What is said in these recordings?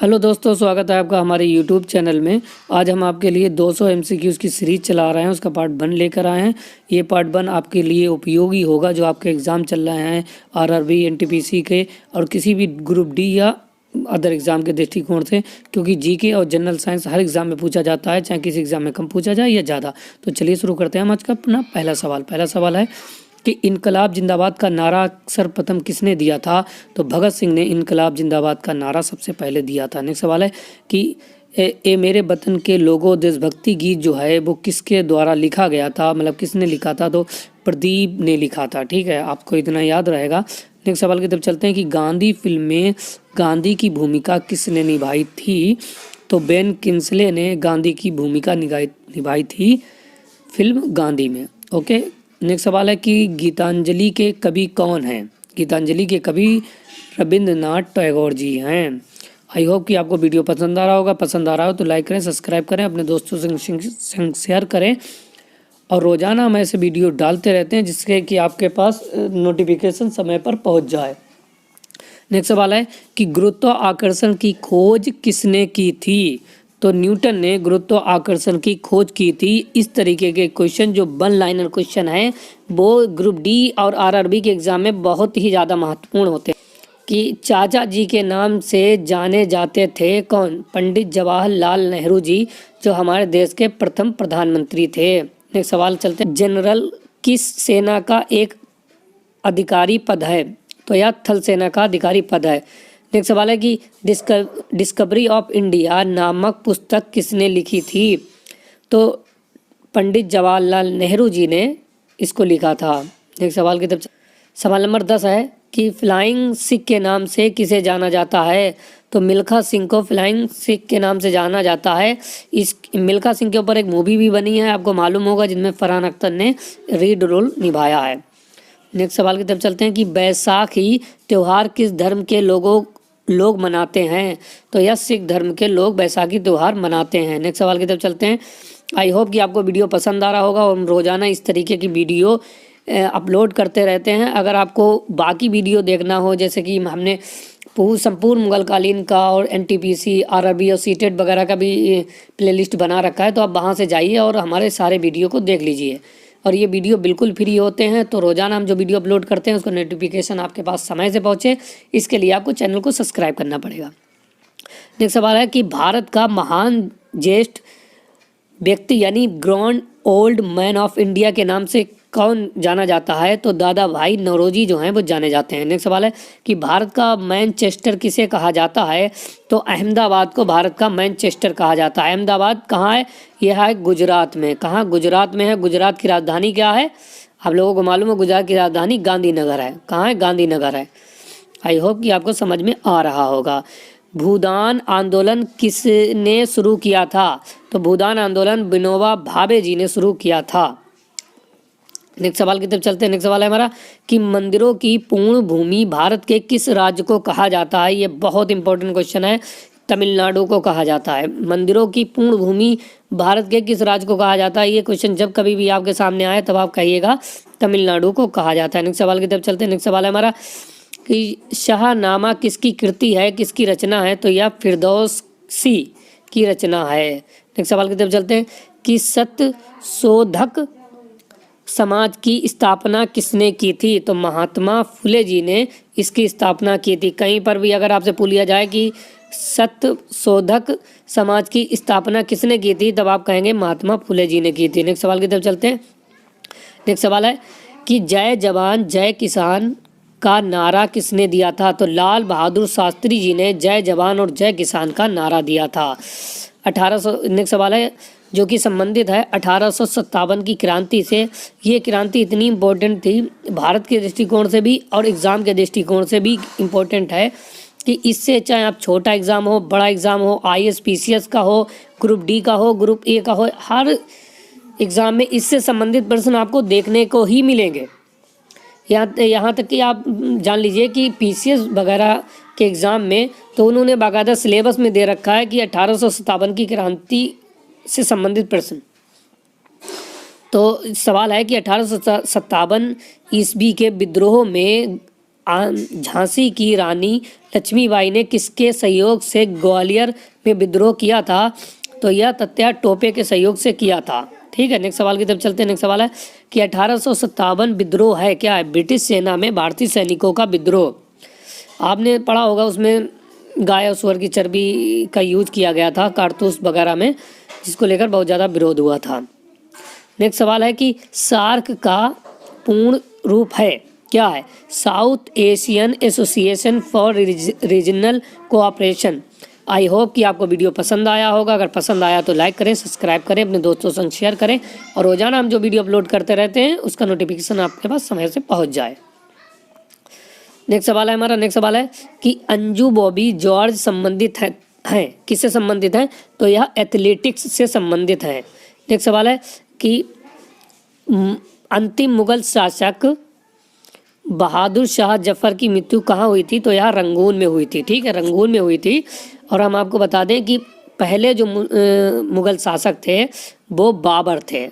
Hello दोस्तों, स्वागत है आपका हमारे यूट्यूब चैनल में। आज हम आपके लिए 200 एमसीक्यूज़ की सीरीज़ चला रहे हैं, उसका पार्ट 1 लेकर आए हैं। ये पार्ट 1 आपके लिए उपयोगी होगा जो आपके एग्ज़ाम चल रहे हैं आरआरबी, एनटीपीसी के और किसी भी ग्रुप डी या अदर एग्ज़ाम के दृष्टिकोण से, क्योंकि जीके और जनरल साइंस हर एग्ज़ाम में पूछा जाता है, चाहे किसी एग्ज़ाम में कम पूछा जाए या ज़्यादा। तो चलिए शुरू करते हैं हम आज का अपना पहला सवाल है कि इनकलाब जिंदाबाद का नारा सर्वप्रथम किसने दिया था? तो भगत सिंह ने इनकलाब जिंदाबाद का नारा सबसे पहले दिया था। नेक्स्ट सवाल है कि ए मेरे वतन के लोगों देशभक्ति गीत जो है वो किसके द्वारा लिखा गया था, मतलब किसने लिखा था? तो प्रदीप ने लिखा था। ठीक है, आपको इतना याद रहेगा। नेक्स्ट सवाल की तरफ चलते हैं कि गांधी फिल्म में गांधी की भूमिका किसने निभाई थी? तो बेन किंसले ने गांधी की भूमिका निभाई थी फिल्म गांधी में। ओके, नेक्स्ट सवाल है कि गीतांजलि के कवि कौन हैं? गीतांजलि के कवि रविंद्रनाथ टैगोर जी हैं। आई होप कि आपको वीडियो पसंद आ रहा होगा। पसंद आ रहा हो तो लाइक करें, सब्सक्राइब करें, अपने दोस्तों से शेयर करें और रोज़ाना हम ऐसे वीडियो डालते रहते हैं जिससे कि आपके पास नोटिफिकेशन समय पर पहुंच जाए। नेक्स्ट सवाल है कि गुरुत्वाकर्षण की खोज किसने की थी? तो न्यूटन ने गुरुत्वाकर्षण की खोज की थी। इस तरीके के क्वेश्चन जो 1 लाइनर क्वेश्चन हैं वो ग्रुप डी और आरआरबी के एग्ज़ाम में बहुत ही ज़्यादा महत्वपूर्ण होते हैं। कि चाचा जी के नाम से जाने जाते थे कौन? पंडित जवाहरलाल नेहरू जी, जो हमारे देश के प्रथम प्रधानमंत्री थे। नेक्स्ट सवाल चलते हैं, जनरल किस सेना का एक अधिकारी पद है? तो यह थल सेना का अधिकारी पद है। नेक्स्ट सवाल है कि डिस्कवरी ऑफ इंडिया नामक पुस्तक किसने लिखी थी? तो पंडित जवाहरलाल नेहरू जी ने इसको लिखा था। नेक्स्ट सवाल की तरफ सवाल नंबर 10 है कि फ्लाइंग सिख के नाम से किसे जाना जाता है? तो मिल्खा सिंह को फ्लाइंग सिख के नाम से जाना जाता है। इस मिल्खा सिंह के ऊपर एक मूवी भी बनी है, आपको मालूम होगा, जिनमें फरहान अख्तर ने लीड रोल निभाया है। नेक्स्ट सवाल की तरफ चलते हैं कि बैसाखी त्यौहार किस धर्म के लोग मनाते हैं? तो यह सिख धर्म के लोग बैसाखी त्यौहार मनाते हैं। नेक्स्ट सवाल की तरफ चलते हैं। आई होप कि आपको वीडियो पसंद आ रहा होगा और हम रोज़ाना इस तरीके की वीडियो अपलोड करते रहते हैं। अगर आपको बाकी वीडियो देखना हो, जैसे कि हमने संपूर्ण मुगल कालीन का और एनटीपीसी, आरआरबी और सीटेट वगैरह का भी प्लेलिस्ट बना रखा है, तो आप वहाँ से जाइए और हमारे सारे वीडियो को देख लीजिए। और ये वीडियो बिल्कुल फ्री होते हैं, तो रोज़ाना हम जो वीडियो अपलोड करते हैं उसका नोटिफिकेशन आपके पास समय से पहुँचे, इसके लिए आपको चैनल को सब्सक्राइब करना पड़ेगा। नेक्स्ट सवाल है कि भारत का महान ज्येष्ठ व्यक्ति यानी grand old man of India के नाम से कौन जाना जाता है? तो दादा भाई नौरोजी जो हैं वो जाने जाते हैं। नेक्स्ट सवाल है कि भारत का मैनचेस्टर किसे कहा जाता है? तो अहमदाबाद को भारत का मैनचेस्टर कहा जाता है। अहमदाबाद कहाँ है? यह है गुजरात में। कहाँ? गुजरात में है। गुजरात की राजधानी क्या है? आप लोगों को मालूम है, गुजरात की राजधानी गांधीनगर है। कहाँ है? गांधीनगर है। आई होप कि आपको समझ में आ रहा होगा। भूदान आंदोलन किसने शुरू किया था? तो भूदान आंदोलन विनोबा भावे जी ने शुरू किया था। नेक्स्ट सवाल की तरफ चलते हैं। नेक्स्ट सवाल है हमारा कि मंदिरों की पूर्ण भूमि भारत के किस राज्य को कहा जाता है? ये बहुत इंपॉर्टेंट क्वेश्चन है। तमिलनाडु को कहा जाता है। मंदिरों की पूर्ण भूमि भारत के किस राज्य को कहा जाता है? ये क्वेश्चन जब कभी भी आपके सामने आए तब आप कहिएगा तमिलनाडु को कहा जाता है। नेक्स्ट सवाल की तरफ चलते हैं। नेक्स्ट सवाल है हमारा कि शाहनामा किसकी कृति है, किसकी रचना है? तो यह फिरदौसी की रचना है। नेक्स्ट सवाल की तरफ चलते हैं कि सत्यशोधक समाज की स्थापना किसने की थी? तो महात्मा फुले जी ने इसकी स्थापना की थी। कहीं पर भी अगर आपसे पूछ लिया जाए कि सत्यशोधक समाज की स्थापना किसने की थी, तब आप कहेंगे महात्मा फुले जी ने की थी। नेक्स्ट सवाल की तरफ चलते हैं। नेक्स्ट सवाल है कि जय जवान जय किसान का नारा किसने दिया था? तो लाल बहादुर शास्त्री जी ने जय जवान और जय किसान का नारा दिया था। 1800। नेक्स्ट सवाल है जो कि संबंधित है 1857 की क्रांति से। ये क्रांति इतनी इम्पोर्टेंट थी भारत के दृष्टिकोण से भी और एग्ज़ाम के दृष्टिकोण से भी इम्पोर्टेंट है कि इससे चाहे आप छोटा एग्ज़ाम हो, बड़ा एग्ज़ाम हो, आईएएस पीसीएस का हो, ग्रुप डी का हो, ग्रुप ए का हो, हर एग्ज़ाम में इससे संबंधित प्रश्न आपको देखने को ही मिलेंगे। यहाँ तक कि आप जान लीजिए कि पीसीएस वगैरह के एग्ज़ाम में तो उन्होंने बाकायदा सिलेबस में दे रखा है कि 1857 की क्रांति से संबंधित प्रश्न। तो सवाल है कि 1857 ईस्वी के विद्रोह में झांसी की रानी लक्ष्मीबाई ने किसके सहयोग से ग्वालियर में विद्रोह किया था? तो यह तात्या टोपे के सहयोग से किया था। ठीक है, नेक्स्ट सवाल की तरफ चलते हैं। नेक्स्ट सवाल है कि 1857 विद्रोह है क्या है? ब्रिटिश सेना में भारतीय सैनिकों का विद्रोह। आपने पढ़ा होगा, उसमें गाय और सुअर की चर्बी का यूज किया गया था कारतूस वगैरह में, जिसको लेकर बहुत ज़्यादा विरोध हुआ था। नेक्स्ट सवाल है कि सार्क का पूर्ण रूप है क्या है? South Asian association for regional cooperation. I hope कि आपको वीडियो पसंद आया होगा। अगर पसंद आया तो लाइक करें, सब्सक्राइब करें, अपने दोस्तों संग शेयर करें और रोजाना हम जो वीडियो अपलोड करते रहते हैं उसका नोटिफिकेशन आपके पास समय से पहुंच जाए। नेक्स्ट सवाल है हमारा, नेक्स्ट सवाल है कि अंजू बॉबी जॉर्ज संबंधित है किससे संबंधित है? तो यह एथलेटिक्स से संबंधित है। नेक्स्ट सवाल है कि अंतिम मुगल शासक बहादुर शाह जफर की मृत्यु कहाँ हुई थी? तो यह रंगून में हुई थी। ठीक है, रंगून में हुई थी। और हम आपको बता दें कि पहले जो मुगल शासक थे वो बाबर थे।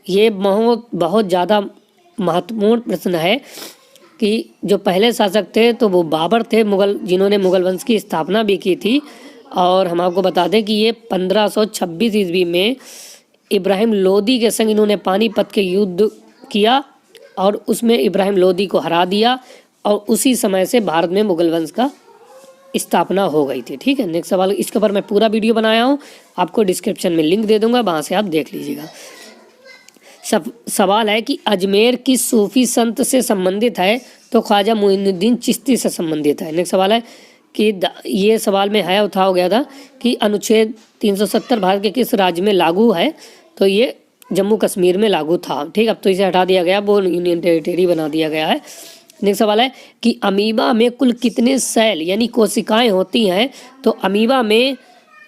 ये बहुत ज़्यादा महत्वपूर्ण प्रश्न है कि जो पहले शासक थे तो वो बाबर थे, मुगल, जिन्होंने मुगल वंश की स्थापना भी की थी। और हम आपको बता दें कि ये 1526 ईस्वी में इब्राहिम लोदी के संग इन्होंने पानीपत के युद्ध किया और उसमें इब्राहिम लोदी को हरा दिया और उसी समय से भारत में मुगल वंश का स्थापना हो गई थी। ठीक है, नेक्स्ट सवाल, इसके ऊपर मैं पूरा वीडियो बनाया हूँ, आपको डिस्क्रिप्शन में लिंक दे दूंगा, वहाँ से आप देख लीजिएगा। सवाल है कि अजमेर किस सूफी संत से संबंधित है? तो ख्वाजा मोइनुद्दीन चिश्ती से संबंधित है। नेक्स्ट सवाल है कि ये सवाल में है उठा हो गया था कि अनुच्छेद 370 भारत के किस राज्य में लागू है? तो ये जम्मू कश्मीर में लागू था। ठीक, अब तो इसे हटा दिया गया, वो यूनियन टेरिटरी बना दिया गया है। नेक्स्ट सवाल है कि अमीबा में कुल कितने सेल यानी कोशिकाएं होती हैं? तो अमीबा में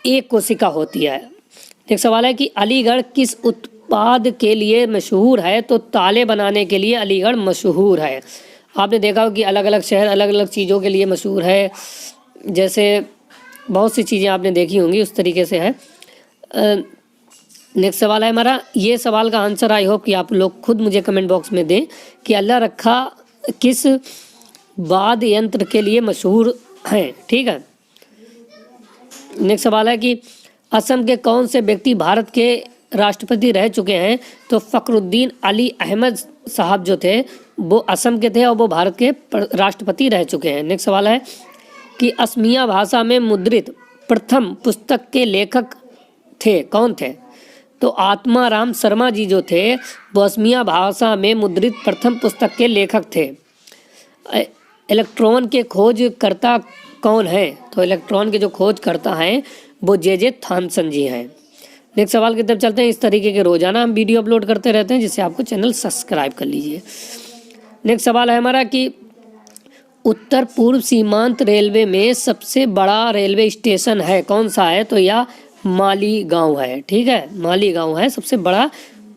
एक कोशिका होती है। नेक्स्ट सवाल है कि अलीगढ़ किस उत्पाद के लिए मशहूर है? तो ताले बनाने के लिए अलीगढ़ मशहूर है। आपने देखा हो कि अलग अलग शहर अलग अलग चीज़ों के लिए मशहूर है, जैसे बहुत सी चीज़ें आपने देखी होंगी, उस तरीके से है। नेक्स्ट सवाल है हमारा, ये सवाल का आंसर आई होप कि आप लोग खुद मुझे कमेंट बॉक्स में दें कि अल्लाह रखा किस वाद्य यंत्र के लिए मशहूर है? ठीक है, नेक्स्ट सवाल है कि असम के कौन से व्यक्ति भारत के राष्ट्रपति रह चुके हैं? तो फखरुद्दीन अली अहमद साहब जो थे वो असम के थे और वो भारत के राष्ट्रपति रह चुके हैं। नेक्स्ट सवाल है कि असमिया भाषा में मुद्रित प्रथम पुस्तक के लेखक थे, कौन थे? तो आत्माराम शर्मा जी जो थे वो असमिया भाषा में मुद्रित प्रथम पुस्तक के लेखक थे। इलेक्ट्रॉन के खोजकर्ता कौन है? तो इलेक्ट्रॉन के जो खोजकर्ता हैं वो जे थॉमसन जी हैं। नेक्स्ट सवाल की तरफ चलते हैं। इस तरीके के रोजाना हम वीडियो अपलोड करते रहते हैं, जिससे आपको चैनल सब्सक्राइब कर लीजिए। नेक्स्ट सवाल है हमारा कि उत्तर पूर्व सीमांत रेलवे में सबसे बड़ा रेलवे स्टेशन है, कौन सा है? तो यह मालीगांव है। ठीक है, मालीगांव है सबसे बड़ा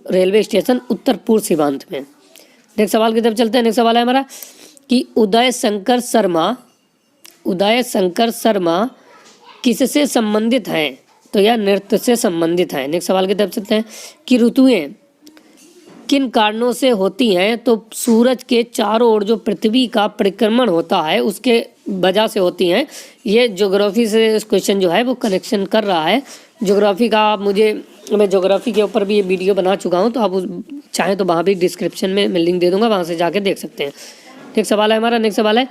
रेलवे स्टेशन उत्तर पूर्व सीमांत में। नेक्स्ट सवाल की तरफ चलते हैं। नेक्स्ट सवाल है हमारा कि उदय शंकर शर्मा किससे संबंधित हैं? तो यह नृत्य से संबंधित है। नेक्स्ट सवाल की तरफ चलते हैं कि ऋतुएं किन कारणों से होती हैं? तो सूरज के चारों ओर जो पृथ्वी का परिक्रमण होता है उसके वजह से होती हैं। ये ज्योग्राफी से क्वेश्चन जो है वो कनेक्शन कर रहा है। ज्योग्राफी का मैं ज्योग्राफी के ऊपर भी ये वीडियो बना चुका हूँ, तो आप चाहें तो वहाँ भी डिस्क्रिप्शन में मैं लिंक दे दूँगा, वहाँ से जाके देख सकते हैं। नेक्स्ट सवाल है हमारा, नेक्स्ट सवाल है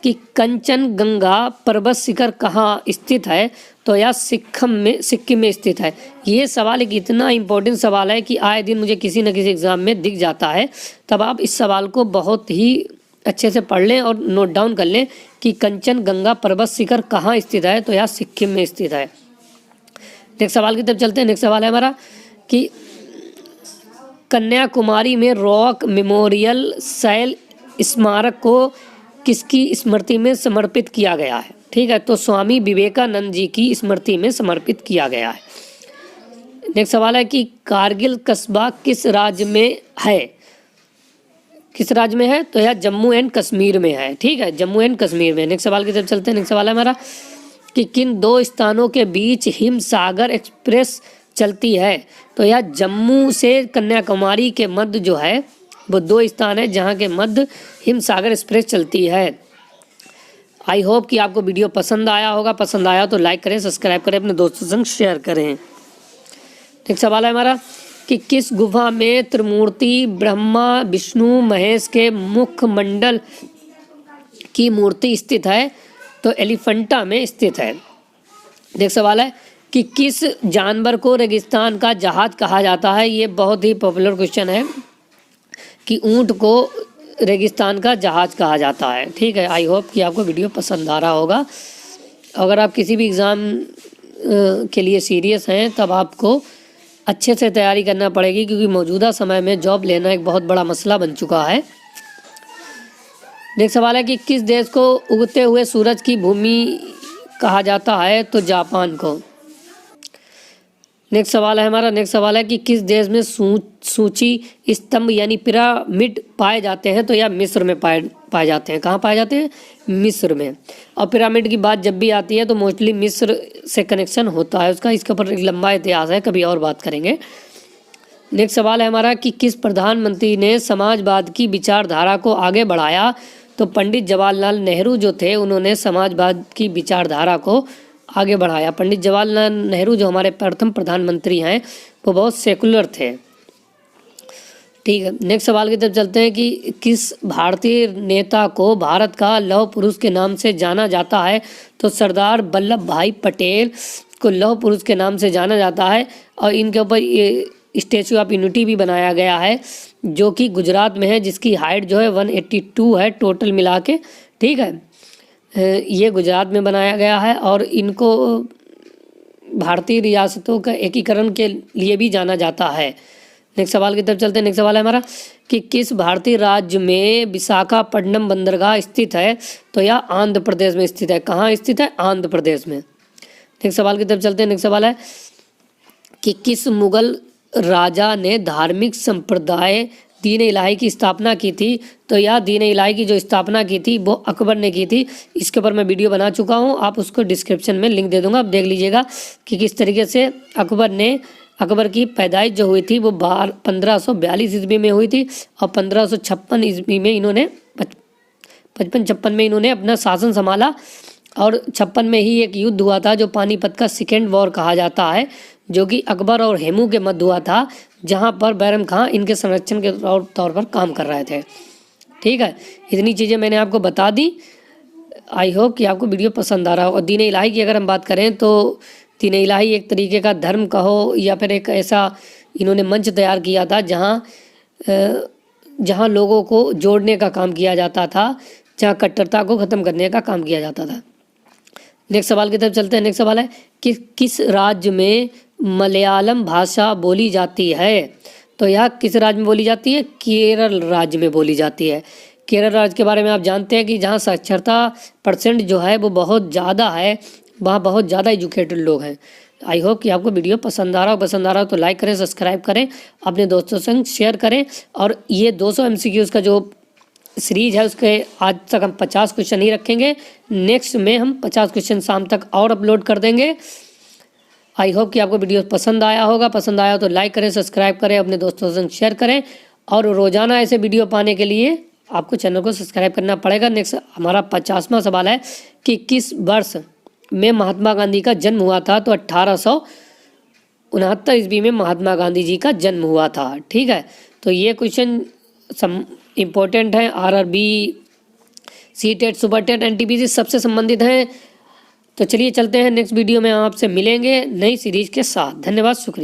कि कंचनजंगा पर्वत शिखर कहाँ स्थित है? तो यह सिक्किम में स्थित है। ये सवाल एक इतना इम्पोर्टेंट सवाल है कि आए दिन मुझे किसी न किसी एग्ज़ाम में दिख जाता है, तब आप इस सवाल को बहुत ही अच्छे से पढ़ लें और नोट डाउन कर लें कि कंचनजंगा पर्वत शिखर कहाँ स्थित है? तो यह सिक्किम में स्थित है। नेक्स्ट सवाल की तरफ चलते हैं। नेक्स्ट सवाल है हमारा कि कन्याकुमारी में रॉक मेमोरियल शैल स्मारक को किसकी स्मृति में समर्पित किया गया है? ठीक है, तो स्वामी विवेकानंद जी की स्मृति में समर्पित किया गया है। नेक्स्ट सवाल है कि कारगिल कस्बा किस राज्य में है? किस राज्य में है? तो यह जम्मू एंड कश्मीर में है। ठीक है, जम्मू एंड कश्मीर में। नेक्स्ट सवाल की तरफ चलते हैं। नेक्स्ट सवाल है हमारा कि किन दो स्थानों के बीच हिमसागर एक्सप्रेस चलती है? तो यह जम्मू से कन्याकुमारी के मध्य जो है वो 2 स्थान है जहाँ के मध्य हिम सागर एक्सप्रेस चलती है। आई होप कि आपको वीडियो पसंद आया होगा। पसंद आया तो लाइक करें, सब्सक्राइब करें, अपने दोस्तों संग शेयर करें। एक सवाल है हमारा कि किस गुफा में त्रिमूर्ति ब्रह्मा विष्णु महेश के मुखमंडल की मूर्ति स्थित है? तो एलिफेंटा में स्थित है। नेक्स्ट सवाल है कि किस जानवर को रेगिस्तान का जहाज कहा जाता है? ये बहुत ही पॉपुलर क्वेश्चन है कि ऊंट को रेगिस्तान का जहाज कहा जाता है। ठीक है, आई होप कि आपको वीडियो पसंद आ रहा होगा। अगर आप किसी भी एग्ज़ाम के लिए सीरियस हैं तब आपको अच्छे से तैयारी करना पड़ेगी, क्योंकि मौजूदा समय में जॉब लेना एक बहुत बड़ा मसला बन चुका है। नेक्स्ट सवाल है कि किस देश को उगते हुए सूरज की भूमि कहा जाता है? तो जापान को। नेक्स्ट सवाल है हमारा, नेक्स्ट सवाल है कि किस देश में सूची स्तंभ यानी पिरामिड पाए जाते हैं? तो यह मिस्र में पाए जाते हैं। कहाँ पाए जाते हैं? मिस्र में। और पिरामिड की बात जब भी आती है तो मोस्टली मिस्र से कनेक्शन होता है उसका। इसके ऊपर एक लंबा इतिहास है, कभी और बात करेंगे। नेक्स्ट सवाल है हमारा कि किस प्रधानमंत्री ने समाजवाद की विचारधारा को आगे बढ़ाया? तो पंडित जवाहरलाल नेहरू जो थे उन्होंने समाजवाद की विचारधारा को आगे बढ़ाया। पंडित जवाहरलाल नेहरू जो हमारे प्रथम प्रधानमंत्री हैं वो बहुत सेकुलर थे। ठीक है, नेक्स्ट सवाल की तरफ चलते हैं कि किस भारतीय नेता को भारत का लौह पुरुष के नाम से जाना जाता है? तो सरदार वल्लभ भाई पटेल को लौह पुरुष के नाम से जाना जाता है। और इनके ऊपर ये स्टैचू ऑफ यूनिटी भी बनाया गया है जो कि गुजरात में है, जिसकी हाइट जो है 182 है टोटल मिला के। ठीक है, ये गुजरात में बनाया गया है और इनको भारतीय रियासतों का एकीकरण के लिए भी जाना जाता है। नेक्स्ट सवाल की तरफ चलते हैं। नेक्स्ट सवाल है हमारा कि किस भारतीय राज्य में विशाखापट्टनम बंदरगाह स्थित है? तो यह आंध्र प्रदेश में स्थित है। कहाँ स्थित है? आंध्र प्रदेश में। नेक्स्ट सवाल की तरफ चलते हैं। नेक्स्ट सवाल है कि किस मुगल राजा ने धार्मिक संप्रदाय दीन इलाही की स्थापना की थी? तो यह दीन इलाही की जो स्थापना की थी वो अकबर ने की थी। इसके ऊपर मैं वीडियो बना चुका हूँ, आप उसको डिस्क्रिप्शन में लिंक दे दूँगा, आप देख लीजिएगा कि किस तरीके से अकबर की पैदाइश जो हुई थी वो 1542 ईस्वी में हुई थी और 1556 ईस्वी में इन्होंने 55-56 में इन्होंने अपना शासन संभाला। और 56 में ही एक युद्ध हुआ था जो पानीपत का सेकेंड वॉर कहा जाता है, जो कि अकबर और हेमू के मध्य हुआ था, जहां पर बैरम खां इनके संरक्षण के तौर पर काम कर रहे थे। ठीक है, इतनी चीज़ें मैंने आपको बता दी। आई होप कि आपको वीडियो पसंद आ रहा हो। और दीन इलाही की अगर हम बात करें तो दीन इलाही एक तरीके का धर्म कहो या फिर एक ऐसा इन्होंने मंच तैयार किया था जहाँ लोगों को जोड़ने का काम किया जाता था, जहाँ कट्टरता को ख़त्म करने का काम किया जाता था। नेक्स्ट सवाल की तरफ चलते हैं। नेक्स्ट सवाल है कि किस राज्य में मलयालम भाषा बोली जाती है? तो यह किस राज्य में बोली जाती है? केरल राज्य में बोली जाती है। केरल राज्य के बारे में आप जानते हैं कि जहाँ साक्षरता % जो है वो बहुत ज़्यादा है, वहाँ बहुत ज़्यादा एजुकेटेड लोग हैं। आई होप कि आपको वीडियो पसंद आ रहा हो तो लाइक करें, सब्सक्राइब करें, अपने दोस्तों संग शेयर करें। और ये 200 MCQs का जो सीरीज है उसके आज तक हम 50 क्वेश्चन ही रखेंगे। नेक्स्ट में हम 50 क्वेश्चन शाम तक और अपलोड कर देंगे। आई होप कि आपको वीडियो पसंद आया होगा। पसंद आया तो लाइक करें, सब्सक्राइब करें, अपने दोस्तों से शेयर करें। और रोज़ाना ऐसे वीडियो पाने के लिए आपको चैनल को सब्सक्राइब करना पड़ेगा। नेक्स्ट हमारा 50वां सवाल है कि किस वर्ष में महात्मा गांधी का जन्म हुआ था? तो 1869 ईस्वी में महात्मा गांधी जी का जन्म हुआ था। ठीक है, तो ये क्वेश्चन इम्पोर्टेंट है, RRB, CTET, super TET, NTPC सबसे संबंधित हैं। तो चलिए चलते हैं, नेक्स्ट वीडियो में आपसे मिलेंगे नई सीरीज के साथ। धन्यवाद, शुक्रिया।